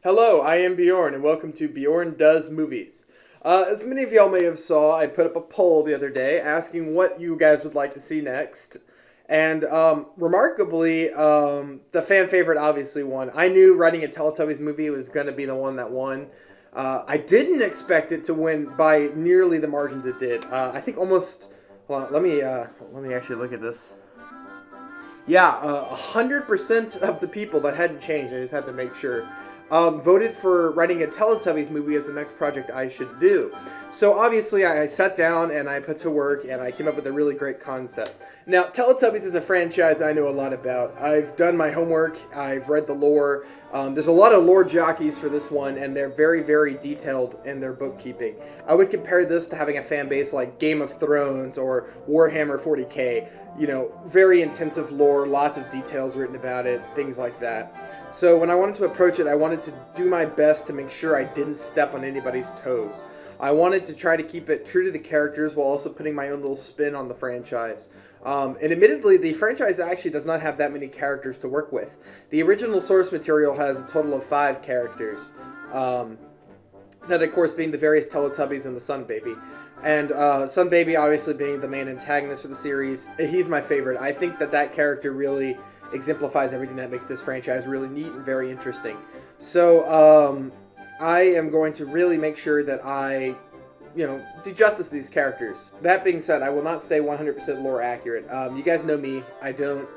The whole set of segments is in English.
Hello, I am Bjorn, and welcome to Bjorn Does Movies. As many of y'all may have saw, I put up a poll the other day asking what you guys would like to see next. And remarkably, the fan favorite obviously won. I knew writing a Teletubbies movie was going to be the one that won. I didn't expect it to win by nearly the margins it did. I think almost. Hold on, let me actually look at this. Yeah, 100% of the people that hadn't changed, I just had to make sure, voted for writing a Teletubbies movie as the next project I should do. So obviously I sat down and I put to work and I came up with a really great concept. Now, Teletubbies is a franchise I know a lot about. I've done my homework, I've read the lore. There's a lot of lore jockeys for this one, and they're very, very detailed in their bookkeeping. I would compare this to having a fan base like Game of Thrones or Warhammer 40K. You know, very intensive lore, lots of details written about it, things like that. So when I wanted to approach it, I wanted to do my best to make sure I didn't step on anybody's toes. I wanted to try to keep it true to the characters while also putting my own little spin on the franchise. And admittedly, the franchise actually does not have that many characters to work with. The original source material has a total of 5 characters. That, of course, being the various Teletubbies and the Sun Baby. And Sun Baby obviously being the main antagonist for the series. He's my favorite. I think that character really exemplifies everything that makes this franchise really neat and very interesting. So I am going to really make sure that I, do justice to these characters. That being said, I will not stay 100% lore accurate. You guys know me. I don't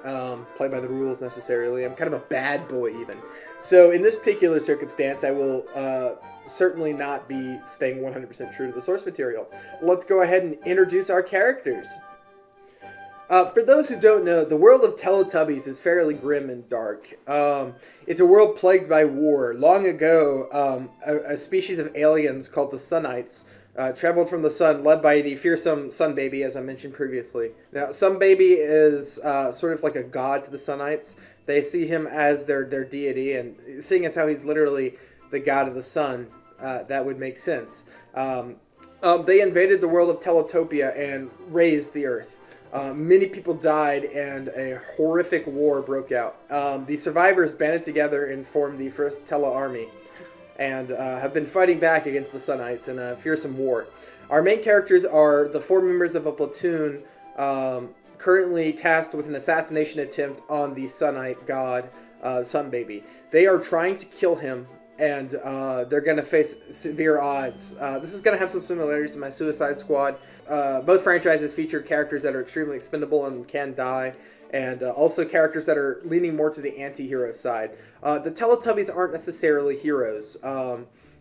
play by the rules necessarily. I'm kind of a bad boy even. So in this particular circumstance, I will certainly not be staying 100% true to the source material. Let's go ahead and introduce our characters. For those who don't know, the world of Teletubbies is fairly grim and dark. It's a world plagued by war. Long ago, a species of aliens called the Sunites traveled from the sun, led by the fearsome Sun Baby, as I mentioned previously. Now, Sun Baby is sort of like a god to the Sunites. They see him as their deity, and seeing as how he's literally the god of the sun, that would make sense. They invaded the world of Teletopia and razed the earth. Many people died and a horrific war broke out. The survivors banded together and formed the first Tele Army and have been fighting back against the Sunites in a fearsome war. Our main characters are the 4 members of a platoon currently tasked with an assassination attempt on the Sunite god, Sun Baby. They are trying to kill him, and they're going to face severe odds. This is going to have some similarities to my Suicide Squad. Both franchises feature characters that are extremely expendable and can die, and also characters that are leaning more to the anti-hero side. The Teletubbies aren't necessarily heroes.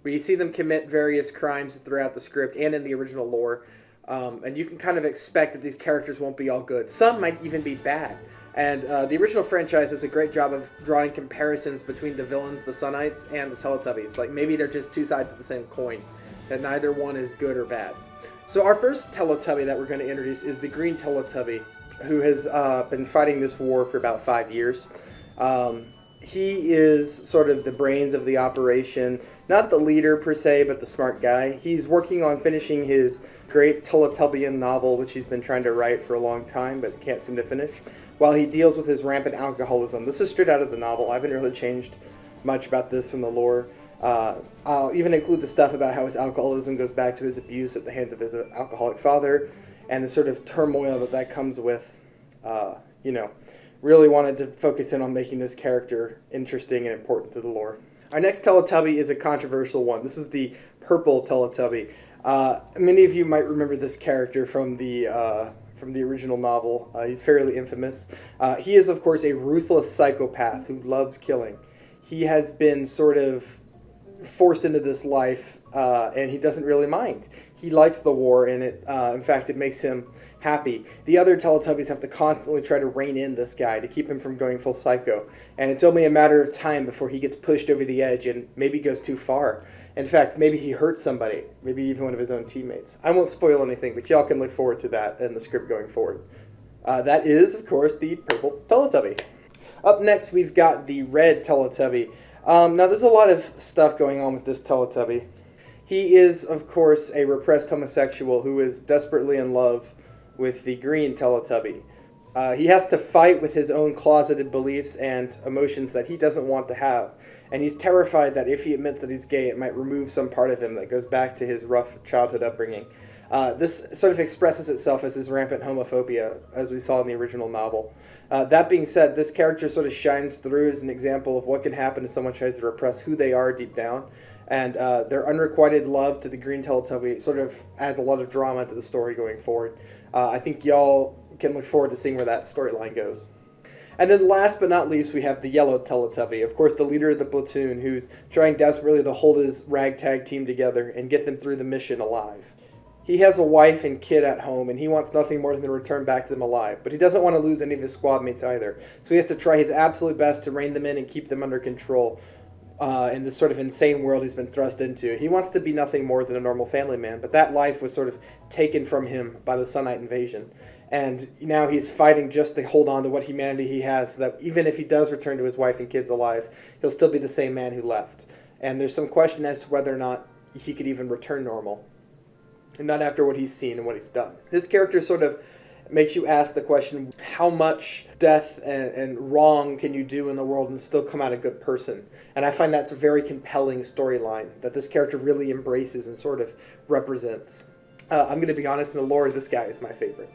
We see them commit various crimes throughout the script and in the original lore, and you can kind of expect that these characters won't be all good. Some might even be bad. And the original franchise does a great job of drawing comparisons between the villains, the Sunites, and the Teletubbies. Like maybe they're just 2 sides of the same coin, that neither one is good or bad. So our first Teletubby that we're going to introduce is the Green Teletubby, who has been fighting this war for about 5 years. He is sort of the brains of the operation, not the leader per se, but the smart guy. He's working on finishing his great Teletubbian novel, which he's been trying to write for a long time, but can't seem to finish, while he deals with his rampant alcoholism. This is straight out of the novel. I haven't really changed much about this from the lore. I'll even include the stuff about how his alcoholism goes back to his abuse at the hands of his alcoholic father, and the sort of turmoil that comes with, really wanted to focus in on making this character interesting and important to the lore. Our next Teletubby is a controversial one. This is the Purple Teletubby. Many of you might remember this character from the original novel. He's fairly infamous. He is, of course, a ruthless psychopath who loves killing. He has been sort of forced into this life, and he doesn't really mind. He likes the war, and in fact, it makes him happy. The other Teletubbies have to constantly try to rein in this guy to keep him from going full psycho, and it's only a matter of time before he gets pushed over the edge and maybe goes too far. In fact, maybe he hurts somebody, maybe even one of his own teammates. I won't spoil anything, but y'all can look forward to that in the script going forward. That is, of course, the Purple Teletubby. Up next, we've got the Red Teletubby. Now, there's a lot of stuff going on with this Teletubby. He is, of course, a repressed homosexual who is desperately in love with the Green Teletubby. He has to fight with his own closeted beliefs and emotions that he doesn't want to have. and he's terrified that if he admits that he's gay, it might remove some part of him that goes back to his rough childhood upbringing. This sort of expresses itself as his rampant homophobia, as we saw in the original novel. That being said, this character sort of shines through as an example of what can happen if someone tries to repress who they are deep down. And their unrequited love to the green Teletubby sort of adds a lot of drama to the story going forward. I think y'all can look forward to seeing where that storyline goes. And then last but not least, we have the yellow Teletubby, of course the leader of the platoon, who's trying desperately to hold his ragtag team together and get them through the mission alive. He has a wife and kid at home, and he wants nothing more than to return back to them alive. But he doesn't want to lose any of his squad mates either. So he has to try his absolute best to rein them in and keep them under control in this sort of insane world he's been thrust into. He wants to be nothing more than a normal family man, but that life was sort of taken from him by the Sunite invasion. And now he's fighting just to hold on to what humanity he has, so that even if he does return to his wife and kids alive, he'll still be the same man who left. And there's some question as to whether or not he could even return normal. And not after what he's seen and what he's done. This character sort of makes you ask the question, how much death and wrong can you do in the world and still come out a good person? And I find that's a very compelling storyline that this character really embraces and sort of represents. I'm going to be honest, in the lore, this guy is my favorite.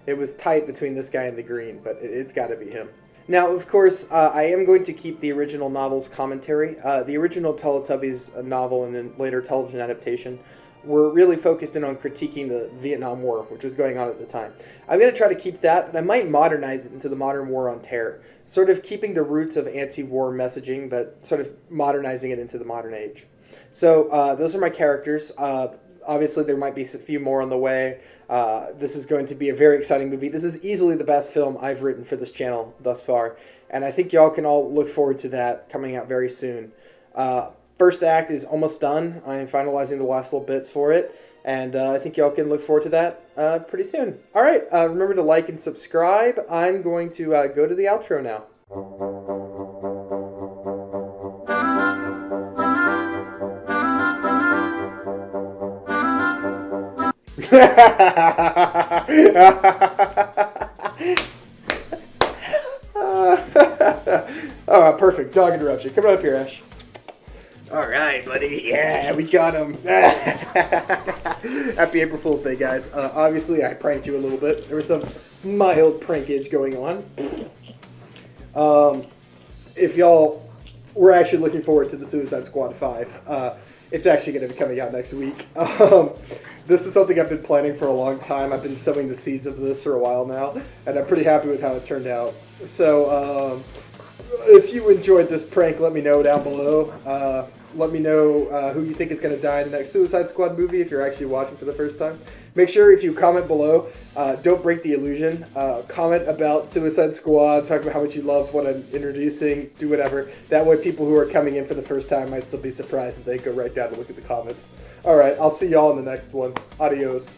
It was tight between this guy and the green, but it's got to be him. Now, of course, I am going to keep the original novel's commentary. The original Teletubbies novel and then later television adaptation were really focused in on critiquing the Vietnam War, which was going on at the time. I'm going to try to keep that, but I might modernize it into the modern war on terror, sort of keeping the roots of anti-war messaging, but sort of modernizing it into the modern age. So those are my characters. Obviously, there might be a few more on the way. This is going to be a very exciting movie. This is easily the best film I've written for this channel thus far, and I think y'all can all look forward to that coming out very soon. First act is almost done. I am finalizing the last little bits for it, and I think y'all can look forward to that pretty soon. All right, remember to like and subscribe. I'm going to go to the outro now. Oh, perfect. Dog interruption. Come on up here, Ash. All right, buddy. Yeah, we got him. Happy April Fool's Day, guys. Obviously, I pranked you a little bit. There was some mild prankage going on. If y'all were actually looking forward to the Suicide Squad 5, it's actually going to be coming out next week. This is something I've been planning for a long time. I've been sowing the seeds of this for a while now, and I'm pretty happy with how it turned out. So, if you enjoyed this prank, let me know down below. Let me know who you think is going to die in the next Suicide Squad movie if you're actually watching for the first time. Make sure if you comment below, don't break the illusion. Comment about Suicide Squad, talk about how much you love what I'm introducing, do whatever. That way people who are coming in for the first time might still be surprised if they go right down and look at the comments. Alright, I'll see y'all in the next one. Adios.